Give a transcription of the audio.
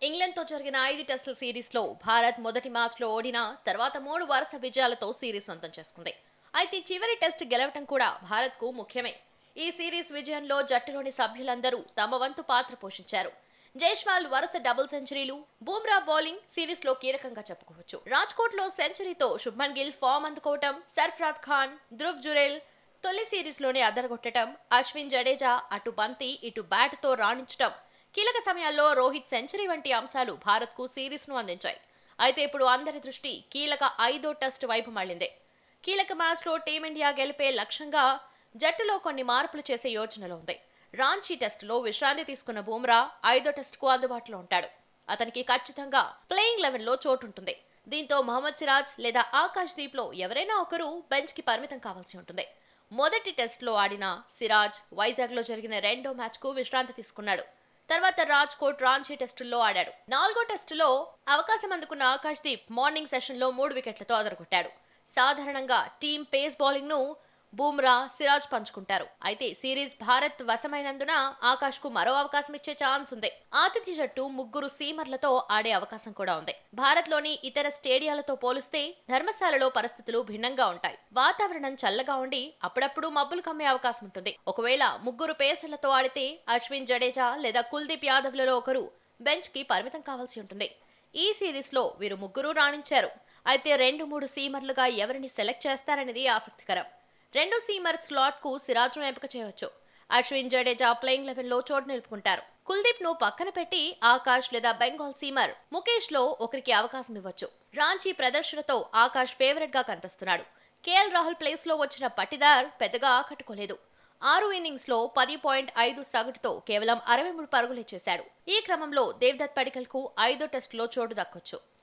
ఇంగ్లాండ్తో జరిగిన 5 టెస్టుల సిరీస్లో భారత్ మొదటి మ్యాచ్లో ఓడిన తర్వాత 3 వరుస విజయాలతో సిరీస్ సొంతం చేసుకుంది. అయితే చివరి టెస్ట్ గెలవటం కూడా భారత్కు ముఖ్యమే. ఈ సిరీస్ విజయంలో జట్టులోని సభ్యులందరూ తమ వంతు పాత్ర పోషించారు. జైస్వాల్ వరుస డబుల్ సెంచరీలు, బూమ్రా బౌలింగ్ సిరీస్ లో కీలకంగా చెప్పుకోవచ్చు. రాజ్కోట్ లో సెంచరీతో శుభ్మన్ గిల్ ఫామ్ అందుకోవటం, సర్ఫరాజ్ ఖాన్, ధ్రువ్ జురేల్ తొలి సిరీస్ లోనే అదరగొట్టడం, అశ్విన్ జడేజా అటు బంతి ఇటు బ్యాట్ తో రాణించటం, కీలక సమయాల్లో రోహిత్ సెంచరీ వంటి అంశాలు భారత్ కు సిరీస్ ను అందించాయి. అయితే ఇప్పుడు అందరి దృష్టి కీలక 5వ టెస్ట్ వైపు మళ్లింది. కీలక మ్యాచ్ లో టీమిండియా గెలిపే లక్ష్యంగా జట్టులో కొన్ని మార్పులు చేసే యోచనలో ఉంది. రాంచీ టెస్టులో విశ్రాంతి తీసుకున్న బూమ్రా 5వ టెస్టుకు అందుబాటులో ఉంటాడు. అతనికి ఖచ్చితంగా ప్లేయింగ్ 11లో చోటుంటుంది. దీంతో మహమ్మద్ సిరాజ్ లేదా ఆకాష్ దీప్ లో ఎవరైనా ఒకరు బెంచ్ కి పరిమితం కావాల్సి ఉంటుంది. మొదటి టెస్టులో ఆడిన సిరాజ్ వైజాగ్ లో జరిగిన రెండో మ్యాచ్ కు విశ్రాంతి తీసుకున్నాడు. తర్వాత రాజ్కోట్, రాంచీ టెస్టుల్లో ఆడాడు. 4వ టెస్టులో అవకాశం అందుకున్న ఆకాష్ దీప్ మార్నింగ్ సెషన్లో 3 వికెట్లతో అదరగొట్టాడు. సాధారణంగా టీం పేస్ బౌలింగ్ ను బూమ్రా, సిరాజ్ పంచుకుంటారు. అయితే సిరీస్ భారత్ వశమైనందున ఆకాష్ కు మరో అవకాశం ఇచ్చే ఛాన్స్ ఉంది. ఆతిథ్య జట్టు ముగ్గురు సీమర్లతో ఆడే అవకాశం కూడా ఉంది. భారత్ లోని ఇతర స్టేడియాలతో పోలిస్తే ధర్మశాలలో పరిస్థితులు భిన్నంగా ఉంటాయి. వాతావరణం చల్లగా ఉండి అప్పుడప్పుడు మబ్బులు కమ్మే అవకాశం ఉంటుంది. ఒకవేళ ముగ్గురు పేసర్లతో ఆడితే అశ్విన్, జడేజా లేదా కుల్దీప్ యాదవ్లలో ఒకరు బెంచ్ కి పరిమితం కావాల్సి ఉంటుంది. ఈ సిరీస్ లో వీరు ముగ్గురు రాణించారు. అయితే 2-3 సీమర్లుగా ఎవరిని సెలెక్ట్ చేస్తారనేది ఆసక్తికరం. 2 సీమర్ స్లాట్ కు సిరాజ్ ను ఎంపిక చేయవచ్చు. అశ్విన్, జడేజా ప్లేయింగ్ 11లో చోటు నిలుపుకుంటారు. కుల్దీప్ ను పక్కన పెట్టి ఆకాష్ లేదా బెంగాల్ సీమర్ ముఖేష్ లో ఒకరికి అవకాశం ఇవ్వచ్చు. రాంచీ ప్రదర్శనతో ఆకాష్ ఫేవరెట్ గా కనిపిస్తున్నాడు. కేఎల్ రాహుల్ ప్లేస్ లో వచ్చిన పట్టిదార్ పెద్దగా ఆకట్టుకోలేదు. 6 ఇన్నింగ్స్ లో 10.5 సగటుతో కేవలం 63 పరుగులే చేశాడు. ఈ క్రమంలో దేవ్దత్ పడికల్ కు 5వ టెస్టులో చోటు దక్కొచ్చు.